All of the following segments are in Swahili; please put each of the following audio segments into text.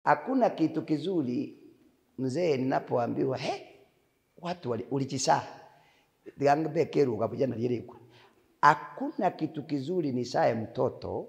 Hakuna kitu kizuri mzee ninapoambiwa watu ulichisaa. Diangbe keru kapujana lireku. Hakuna kitu kizuri nisae mtoto,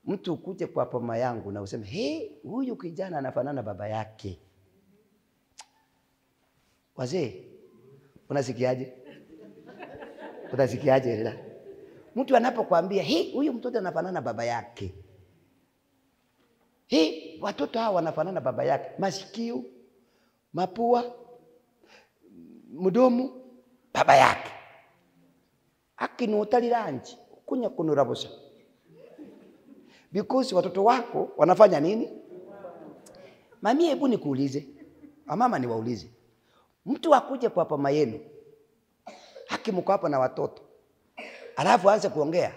mtu ukuje kwa mama yangu na useme, huyu kijana anafanana baba yake. Wazee, unasikiaje? Unasikiaje lila? Mtu anapokuambia, huyu mtoto anafanana baba yake. Watoto hawa wanafanana baba yake. Masikio, mapua, mdomo, baba yake. Akinu utaliranji, kunya kunurabusa. Because watoto wako wanafanya nini? Mami, hebu nikuulize. Mama niwaulize. Mtu akuje kwa mama yenu, mko hapa na watoto, alafu aanze kuongea,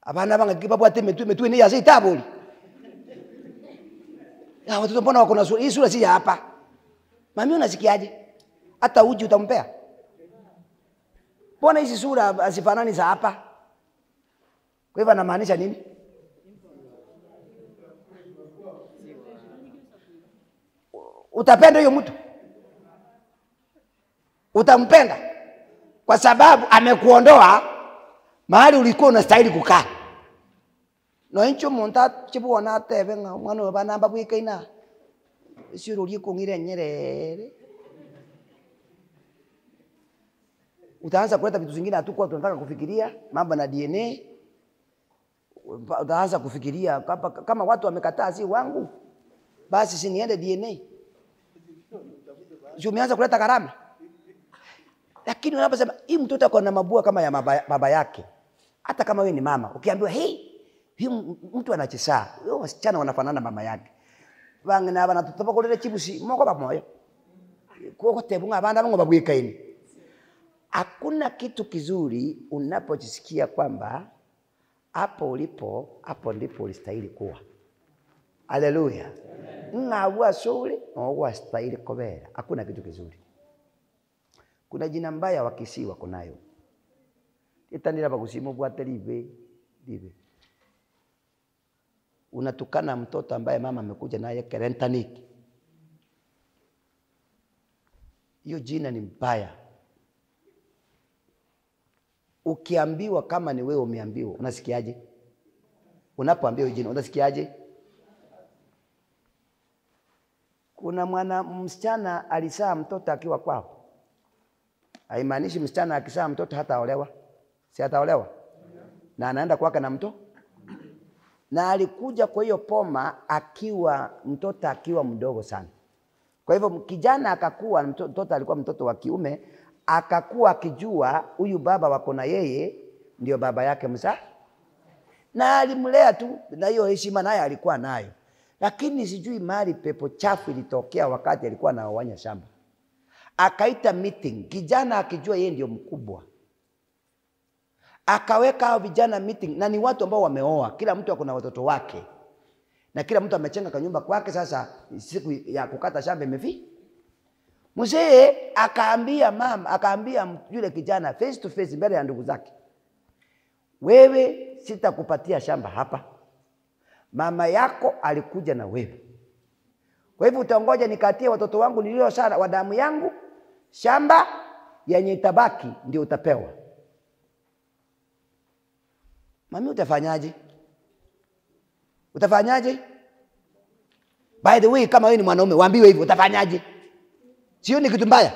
abana banga kibabu ate metu ni yasi tabuli. Ya watoto mbona wako na sura, hii sura si hapa. Mami unasikiaje? Hata uji utampea? Mbona hizi sura asifanani za hapa? Kwa hivyo anamaanisha nini? Utapenda huyo mtu? Utampenda kwa sababu amekuondoa mahali ulikuwa unastahili kukaa. No incho monta chibuona tebe nga mwana wa namba bwikaina. Sio liko ngire Nyerere. Utaanza kuleta vitu vingine hatukuwa tunataka kufikiria, mambo na DNA. Utaanza kufikiria kama watu wamekataa si wangu, basi si niende DNA. Sio umeanza kuleta gharama. Lakini unaposema hii mtoto ako na mabua kama ya baba yake, hata kama wewe ni mama, ukiambiwa huyu mtu anachisaa, wao wasichana wanafanana mama yake. Bangana bana tutopa kulele chibusi moko pamoja. Kwa tebunga banda bango babwikaini. Hakuna kitu kizuri unapojisikia kwamba hapo ulipo, hapo ndipo ulistahili kuwa. Haleluya. Ngawa suri, ngawa stahili kobera. Hakuna kitu kizuri. Kuna jina mbaya wakisi wako nayo. Itandira bagusimu bwate libe. Unatukana mtoto ambaye mama amekuja naye kerentaniki. Hiyo jina ni mbaya. Ukiambiwa kama ni wewe umeambiwa, unasikiaje? Unapoambiwa jina, unasikiaje? Kuna msichana alizaa mtoto akiwa kwao. Haimaanishi msichana akizaa mtoto hataolewa. Si hataolewa? Na anaenda kwake na mtoto. Na alikuja kwa hiyo poma mtoto akiwa mdogo sana. Kwa hivyo kijana akakuwa, mtoto alikuwa mtoto wa kiume, akakuwa akijua huyu baba wako na yeye ndio baba yake mzaa. Na alimlea tu, na hiyo heshima naye alikuwa nayo. Lakini sijui mahali pepo chafu ilitokea wakati alikuwa anawanya shamba. Akaita meeting, kijana akijua yeye ndio mkubwa. Akaweka hao vijana meeting, na ni watu ambao wameoa, kila mtu ako na watoto wake. Na kila mtu amechenga kanyumba kwake, sasa siku ya kukata shamba imefika. Mzee akaambia yule kijana face to face mbele ya ndugu zake. Wewe sitakupatia shamba hapa. Mama yako alikuja na wewe. Kwa hivyo utangoja nikatie watoto wangu nilio sana wa damu yangu, shamba yenye itabaki ndio utapewa. Mami utafanyaje? Utafanyaje? By the way, kama wewe ni mwanaume waambiwe hivyo, utafanyaje? Sio ni kitu mbaya?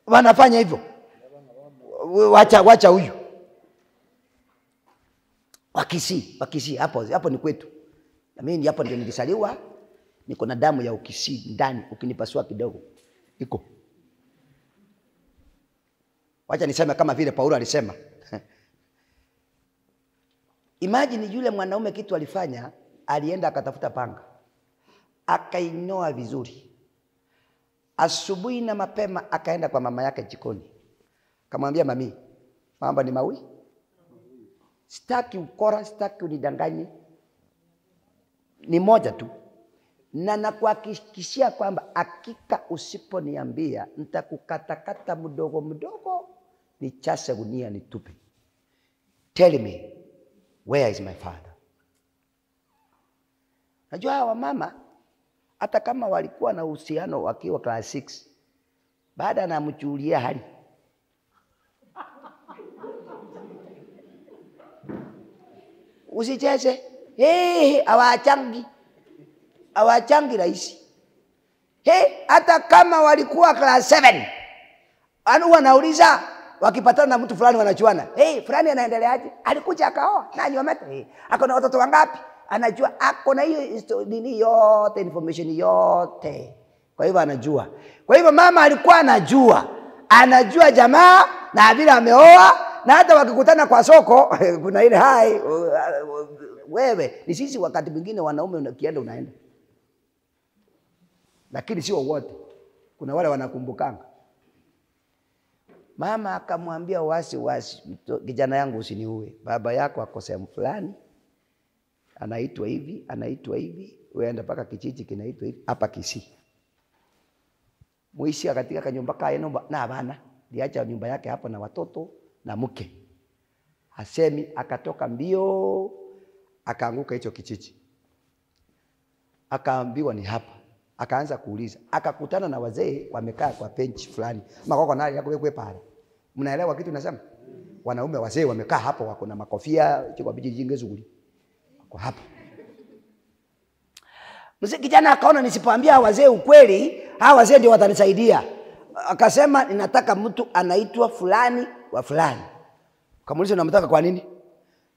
Wanafanya hivyo. Wacha huyu. Wakisi hapo ni kwetu. Na mimi hapo ndio nilisaliwa. Niko na damu ya Ukisi ndani, ukinipasua kidogo. Iko. Wacha niseme kama vile Paulo alisema. Imagine yule mwanaume kitu alifanya, alienda akatafuta panga. Akainoa vizuri. Asubuhi na mapema akaenda kwa mama yake jikoni. Akamwambia mami, mambo ni mawi. Sitaki ukora, sitaki unidanganye. Ni moja tu. Na nakuhakikishia kwamba hakika usiponiambia nitakukatakata mdogo mdogo, nichase gunia nitupe. Tell me, where is my father? Najua hawa mama hata kama walikuwa na uhusiano wakiwa class 6, baada anamchulia hali. Usicheze. Hawachangi rahisi. Hata kama walikuwa class 7, wanauliza wakipatana na mtu fulani wanachuana. Fulani anaendeleaje? Alikuja akaoa na nyometa. Ako na watoto wangapi? Anajua, ako na hiyo nini yote, information yote. Kwa hivyo anajua. Kwa hivyo mama alikuwa anajua jamaa na vile ameoa, na hata wakikutana kwa soko kuna ile hai wewe ni sisi. Wakati mwingine wanaume unaenda, lakini sio wote. Kuna wale wanakumbukanga. Mama akamwambia wasi, kijana yangu usiniue. Baba yako ako sehemu fulani, anaitwa hivi, weenda paka kijiji kinaitwa hivi, hapa Kisii. Muishi katika kanyumba kae na bana, liacha nyumba yake hapo na watoto na mke. Hasemi, akatoka mbio, akaanguka hicho kijiji. Akaambiwa ni hapa. Akaanza kuuliza, akakutana na wazee wamekaa kwa bench fulani. Makoko nali yako wewe pale. Mnaelewa kitu nasema? Wanaume wazee wamekaa hapo, wako na makofia, chiko biji jinge zuri. Wako hapo. Mzee kijana akaona nisipoambia wazee ukweli, hawa wazee ndio watanisaidia. Akasema ninataka mtu anaitwa fulani wa fulani. Kamuuliza unamtaka kwa nini?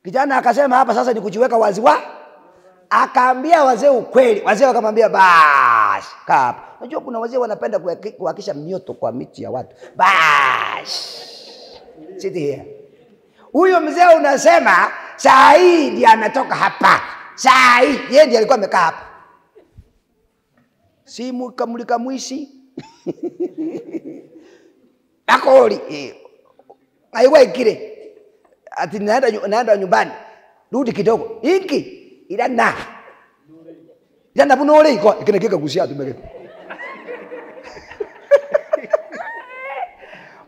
Kijana akasema hapa sasa ni kujiweka wazi akaambia wazee ukweli. Wazee wakamwambia bash, kapa. Unajua kuna wazee wanapenda kuhakisha mioto kwa miti ya watu. Bash. Sit here. Huyo mzee unasema saa hii ndiye ametoka hapa. Saa hii yeye ndiye alikuwa amekaa hapa. Simu kamulika mwishi. Akoli. Aiwe kile. Ati naenda nyumbani. Rudi kidogo. Hiki ilana bunole iko ikinekeka kusia tumeke.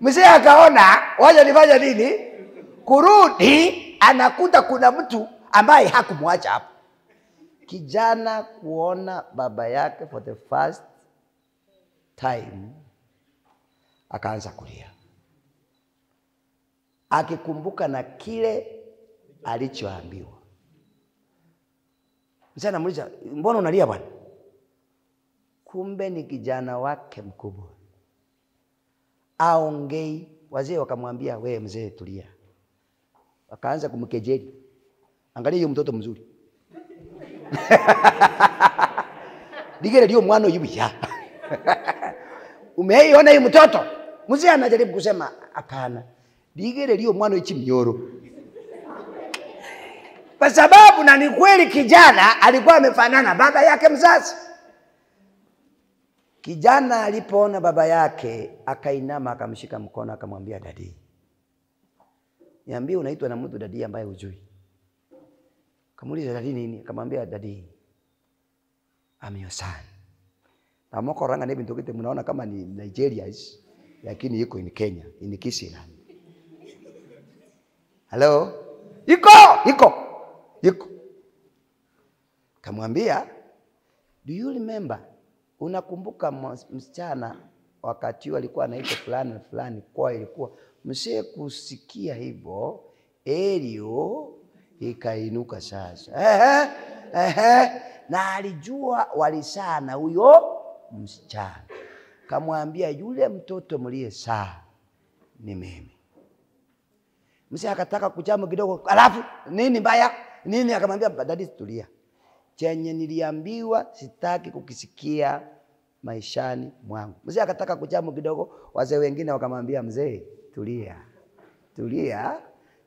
Mzee akaona waje nifanya nini? Kurudi anakuta kuna mtu ambaye hakumwacha hapo. Kijana kuona baba yake for the first time akaanza kulia, akikumbuka na kile alichoambiwa. Mzee anamuuliza, mbona unalia bwana? Kumbe ni kijana wake mkubwa. Aongei. Wazee wakamwambia, wewe mzee tulia. Wakaanza kumkejeli. Angalia hiyo mtoto mzuri. Digere ndio mwana yubi ya. Umeiona hiyo mtoto? Mzee anajaribu kusema hapana. Digere ndio mwana ichi mnyoro. Kwa sababu na ni kweli kijana alikuwa amefanana baba yake mzazi. Kijana alipoona baba yake akainama akamshika mkono akamwambia, dadi, niambie unaitwa na mtu dadi ambaye hujui. Kamuuliza dadi nini? Akamwambia, dadi, I'm your son. Na moko ranga nebi ntokite mnaona kama ni Nigeria lakini yuko in Kenya, in Kisii. Hello? Iko. Kamwambia, do you remember? Unakumbuka msichana wakati alikuwa anaitwa fulani kwa ilikuwa msee kusikia hivyo Elio ikainuka sasa. Na alijua walisana huyo msichana. Kamwambia, yule mtoto mlie saa ni mimi. Msee akataka kujamu kidogo, alafu nini mbaya? Nini? Akamwambia, dadi tulia. Chenye niliambiwa sitaki kukisikia maishani mwangu. Mzee akataka kujamu kidogo, wazee wengine wakamwambia, mzee tulia.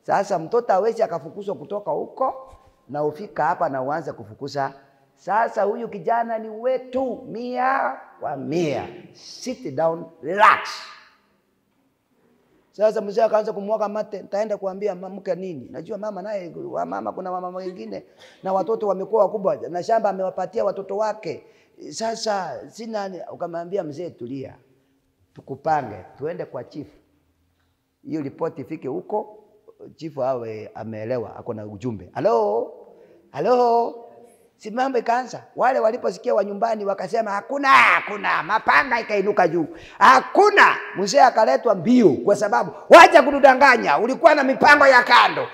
Sasa mtoto hawezi akafukuzwa kutoka huko na ufika hapa na uanze kufukuza. Sasa huyu kijana ni wetu 100%. Sit down, relax. Sasa mzee akaanza kumwaga mate, nitaenda kuambia mke nini? Najua mama naye, mama kuna mama wengine na watoto wamekuwa wakubwa na shamba amewapatia watoto wake. Sasa sina. Ukamwambia mzee tulia. Tukupange, tuende kwa chief. Hiyo ripoti ifike huko, chief awe ameelewa, ako na ujumbe. Hello? Si mambo ikaanza. Wale waliposikia wa nyumbani wakasema hakuna, mapanga ikainuka juu. Hakuna. Mzee akaletwa mbio kwa sababu wacha kudanganya, ulikuwa na mipango ya kando.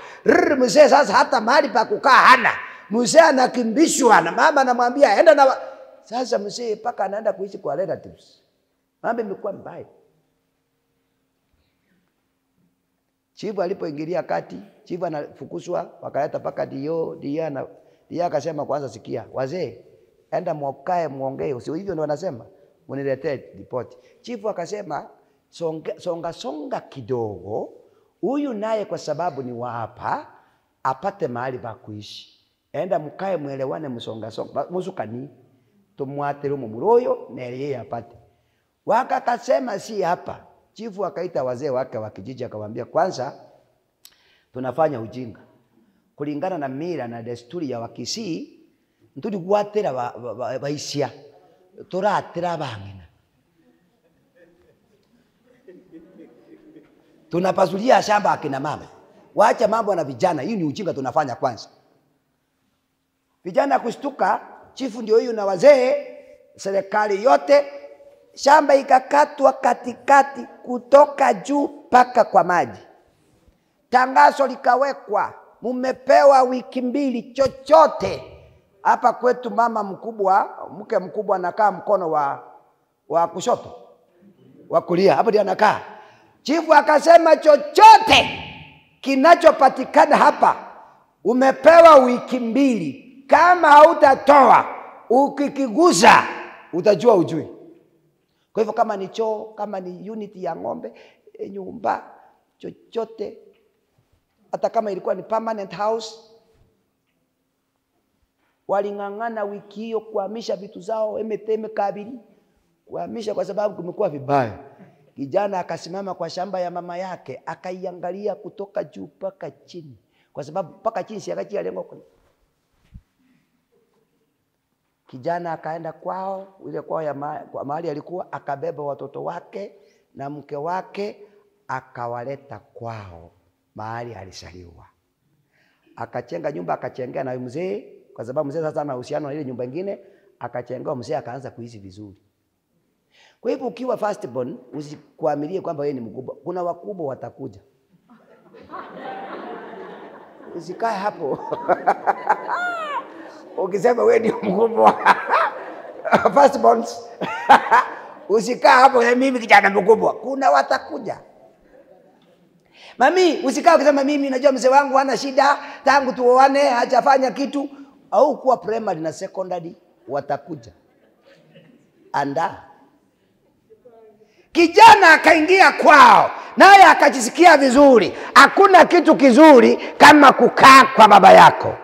Mzee sasa hata mahali pa kukaa hana. Mzee anakimbishwa na mama anamwambia enda na sasa mzee paka anaenda kuishi kwa relatives. Mambo imekuwa mbaya. Chifu alipoingilia kati, chifu anafukuzwa, wakaleta paka Dia akasema kwanza sikia, wazee, enda mwokae muongee, sio hivyo ndio wanasema, mniletee ripoti. Chifu akasema songa kidogo, huyu naye kwa sababu ni wa hapa, apate mahali pa kuishi. Enda mkae muelewane msonga musukani, tumwatire mumuroyo na yeye apate. Wakakasema si hapa. Chifu akaita wazee wake wa kijiji akamwambia kwanza tunafanya ujinga. Kulingana na mila na desturi ya Wakisii, ntuli gwatera baisia. Turatera bangina. Tunapasulia shamba akina mama. Waacha mambo na vijana, hii ni ujinga tunafanya kwanza. Vijana kushtuka, chifu ndio huyu na wazee, serikali yote, shamba ikakatwa katikati kutoka juu paka kwa maji. Tangazo likawekwa, mumepewa wiki 2 chochote. Hapa kwetu mama mkubwa, mke mkubwa anakaa mkono wa kushoto, wa kulia, hapo ndio anakaa. Chifu akasema chochote kinachopatikana hapa umepewa wiki 2. Kama hautatoa, ukikiguza utajua ujui. Kwa hivyo kama ni choo, kama ni unity ya ng'ombe, nyumba, chochote, hata kama ilikuwa ni permanent house, waling'ang'ana wiki hiyo kuhamisha vitu zao emeteme kabili, kuhamisha kwa sababu kumekuwa vibaya. Kijana akasimama kwa shamba ya mama yake, akaiangalia kutoka juu paka chini, kwa sababu paka chini si akachia lengo. Kijana akaenda kwao, ile kwao ya mahali alikuwa, akabeba watoto wake na mke wake, akawaleta kwao mahali alisaliwa. Akachenga nyumba, akachengea na mzee, kwa sababu mzee sasa ana uhusiano na ile nyumba nyingine, akachengea mzee, akaanza kuishi vizuri. Kwa hivyo ukiwa first born, usikuamilie kwamba wewe ni mkubwa. Kuna wakubwa watakuja. Usikae hapo. Ukisema wewe ni mkubwa. First born. Usikae hapo mimi kijana mkubwa. Kuna watakuja. Mami, usikae ukisema mimi najua mzee wangu hana shida, tangu tuoane hajafanya kitu. Au kuwa primary na secondary watakuja. Anda. Kijana akaingia kwao, naye akajisikia vizuri. Hakuna kitu kizuri kama kukaa kwa baba yako.